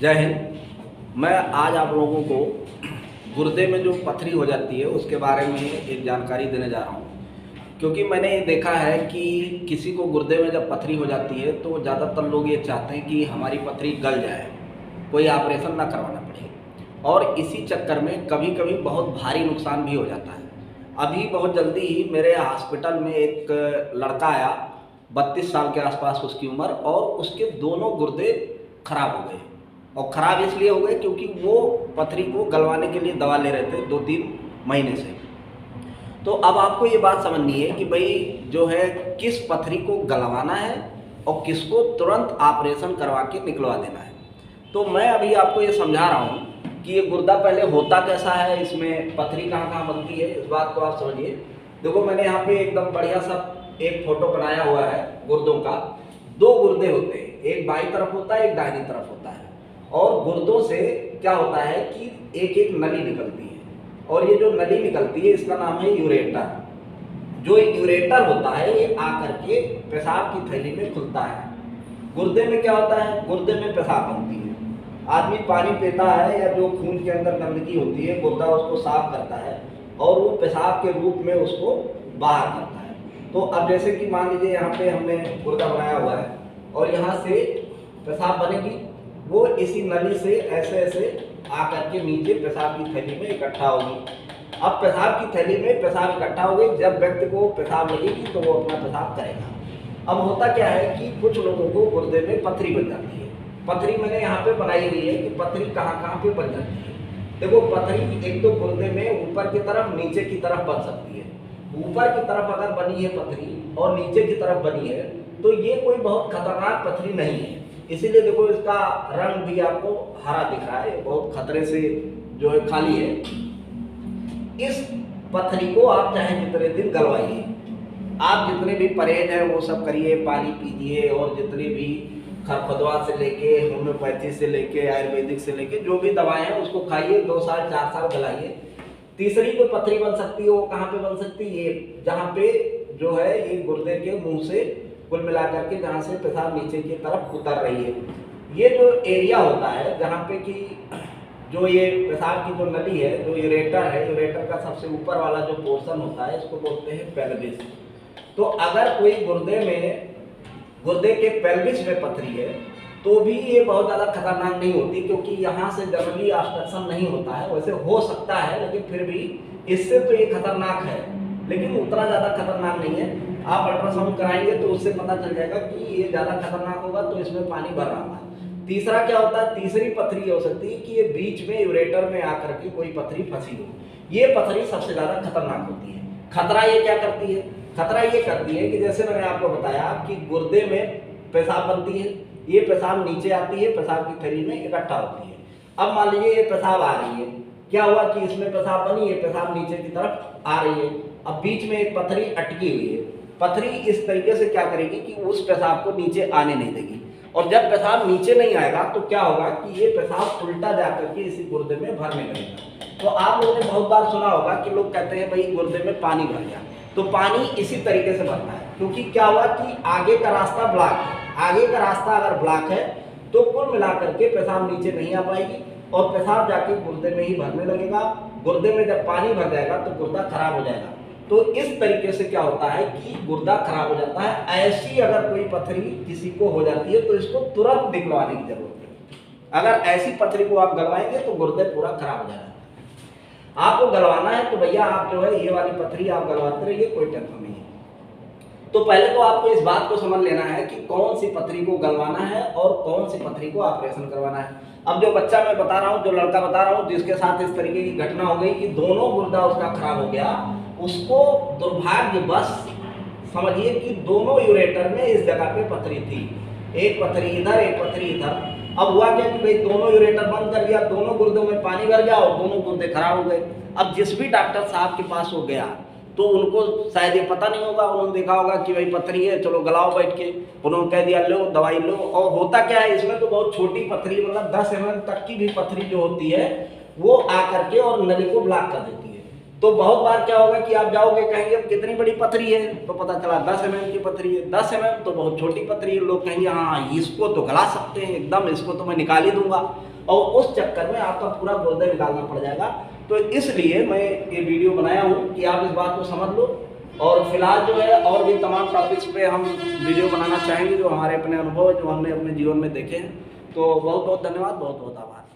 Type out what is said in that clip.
जय हिंद। मैं आज आप लोगों को गुर्दे में जो पथरी हो जाती है उसके बारे में एक जानकारी देने जा रहा हूँ। क्योंकि मैंने ये देखा है कि किसी को गुर्दे में जब पथरी हो जाती है तो ज़्यादातर लोग ये चाहते हैं कि हमारी पथरी गल जाए, कोई ऑपरेशन ना करवाना पड़े, और इसी चक्कर में कभी कभी बहुत भारी नुकसान भी हो जाता है। अभी बहुत जल्दी ही मेरे हॉस्पिटल में एक लड़का आया, 32 साल के आसपास उसकी उम्र, और उसके दोनों गुर्दे खराब हो गए। और ख़राब इसलिए हो गए क्योंकि वो पथरी को गलवाने के लिए दवा ले रहे थे 2-3 महीने से। तो अब आपको ये बात समझनी है कि भाई जो है किस पथरी को गलवाना है और किसको तुरंत ऑपरेशन करवा के निकलवा देना है। तो मैं अभी आपको ये समझा रहा हूँ कि ये गुर्दा पहले होता कैसा है, इसमें पथरी कहाँ कहाँ बनती है, इस बात को आप समझिए। देखो, मैंने यहाँ पे एकदम बढ़िया सा एक फोटो बनाया हुआ है गुर्दों का। 2 गुर्दे होते हैं, एक बाईं तरफ होता है, एक दाहिनी तरफ होता है। और गुर्दों से क्या होता है कि एक एक नली निकलती है, और ये जो नली निकलती है इसका नाम है यूरेटर। जो यूरेटर होता है ये आकर के पेशाब की थैली में खुलता है। गुर्दे में क्या होता है, गुर्दे में पेशाब बनती है। आदमी पानी पीता है या जो खून के अंदर गंदगी होती है, गुर्दा उसको साफ करता है और वो पेशाब के रूप में उसको बाहर करता है। तो अब जैसे कि मान लीजिए यहाँ पे हमने गुर्दा बनाया हुआ है और यहाँ से पेशाब बनेगी, वो इसी नली से ऐसे ऐसे आकर के नीचे पेशाब की थैली में इकट्ठा होगी। अब पेशाब की थैली में पेशाब इकट्ठा हो गई, जब व्यक्ति को पेशाब लगेगी तो वो अपना पेशाब करेगा। अब होता क्या है कि कुछ लोगों को गुर्दे में पथरी बन जाती है। पथरी मैंने यहाँ पे बनाई हुई है कि पथरी कहाँ कहाँ पे बन जाती है। देखो, पथरी एक तो गुर्दे में ऊपर की तरफ नीचे की तरफ बन सकती है। ऊपर की तरफ अगर बनी है पथरी और नीचे की तरफ बनी है तो ये कोई बहुत खतरनाक पथरी नहीं है। इसीलिए देखो, इसका रंग भी आपको हरा दिख रहा है, बहुत खतरे से जो है खाली है। इस पथरी को आप चाहे जितने दिन गलवाइए, आप जितने भी परहेज है वो सब करिए, पानी पीजिए, और जितने भी खरपतवार से लेके होम्योपैथी से लेके आयुर्वेदिक से लेके जो भी दवाएं हैं उसको खाइए, 2 साल 4 साल गलाइए। तीसरी जो पथरी बन सकती है वो कहाँ पे बन सकती है, ये जहाँ पे जो है ये गुर्दे के मुंह से कुल मिलाकर के जहाँ से पेशाब नीचे की तरफ उतर रही है, ये जो एरिया होता है जहाँ पे कि जो ये पेशाब की जो नली है, जो यूरेटर है, यूरेटर का सबसे ऊपर वाला जो पोर्शन होता है इसको बोलते हैं पेल्विस। तो अगर कोई गुर्दे के पेल्विस में पथरी है तो भी ये बहुत ज़्यादा खतरनाक नहीं होती, क्योंकि यहाँ से जनरली ऑब्स्ट्रक्शन नहीं होता है। वैसे हो सकता है लेकिन फिर भी इससे तो ये खतरनाक है, लेकिन उतना ज़्यादा खतरनाक नहीं है। आप अल्ट्रासाउंड कराएंगे तो उससे पता चल जाएगा कि ये ज़्यादा खतरनाक होगा तो इसमें पानी भर रहा है। तीसरा क्या होता है, तीसरी पथरी ये हो सकती है कि ये बीच में यूरेटर में आकर के कोई पथरी फंसी हो। ये पथरी सबसे ज़्यादा खतरनाक होती है। खतरा ये क्या करती है, खतरा ये करती है कि जैसे मैंने आपको बताया कि गुर्दे में पेशाब बनती है, ये पेशाब नीचे आती है, पेशाब की थैली में इकट्ठा होती है। अब मान लीजिए ये पेशाब आ रही है, क्या हुआ कि इसमें पेशाब बनी है, पेशाब नीचे की तरफ आ रही है। अब बीच में एक पथरी अटकी हुई है। पथरी इस तरीके से क्या करेगी कि उस पेशाब को नीचे आने नहीं देगी, और जब पेशाब नीचे नहीं आएगा तो क्या होगा कि ये पेशाब उल्टा जाकर के इसी गुर्दे में भरने लगेगा। तो आप लोगों ने बहुत बार सुना होगा कि लोग कहते हैं भाई गुर्दे में पानी भर गया। तो पानी इसी तरीके से भरता है, क्योंकि क्या हुआ कि आगे का रास्ता ब्लॉक है। आगे का रास्ता अगर ब्लॉक है तो कुल मिलाकर के पेशाब नीचे नहीं आ पाएगी और पेशाब जाके गुर्दे में ही भरने लगेगा। गुर्दे में जब पानी भर जाएगा तो गुर्दा खराब हो जाएगा। तो इस तरीके से क्या होता है कि गुर्दा खराब हो जाता है। ऐसी अगर कोई पथरी किसी को हो जाती है तो इसको तुरंत निकलवाने की जरूरत है। अगर ऐसी पथरी को आप गलवाएंगे तो गुर्दे पूरा खराब हो जाएगा। आपको गलवाना है तो भैया आप जो है ये वाली पथरी आप गलवाते रहिए, कोई टेंशन नहीं है। तो पहले तो आपको इस बात को समझ लेना है कि कौन सी पथरी को गलवाना है और कौन सी पथरी को ऑपरेशन करवाना है। अब जो बच्चा मैं बता रहा हूँ, जो लड़का बता रहा हूँ, जिसके साथ इस तरीके की घटना हो गई कि दोनों गुर्दा उसका खराब हो गया, उसको दुर्भाग्यवश समझिए कि दोनों यूरेटर में इस जगह पे पथरी थी। एक पथरी इधर, एक पथरी इधर। अब हुआ क्या कि भाई दोनों यूरेटर बंद कर दिया, दोनों गुर्दों में पानी भर गया और दोनों गुर्दे खराब हो गए। अब जिस भी डॉक्टर साहब के पास वो गया तो उनको शायद ये पता नहीं होगा, उन्होंने देखा होगा कि भाई पथरी है, चलो गलाओ बैठ के। उन्होंने कह दिया लो दवाई लो। और होता क्या है, इसमें तो बहुत छोटी पथरी, मतलब 10 mm तक की भी पथरी जो होती है वो आकर के और नली को ब्लॉक कर देती है। तो बहुत बार क्या होगा कि आप जाओगे कहेंगे अब कितनी बड़ी पथरी है, तो पता चला 10 mm की पथरी है। 10 mm तो बहुत छोटी पथरी है, लोग कहेंगे हाँ इसको तो गला सकते हैं एकदम, इसको तो मैं निकाल ही दूंगा, और उस चक्कर में आपका पूरा गुर्दे निकालना पड़ जाएगा। तो इसलिए मैं ये वीडियो बनाया हूँ कि आप इस बात को समझ लो। और फिलहाल जो है और भी तमाम टॉपिक्स पे हम वीडियो बनाना चाहेंगे जो हमारे अपने अनुभव जो हमने अपने जीवन में देखे हैं। तो बहुत बहुत धन्यवाद, बहुत बहुत आभार।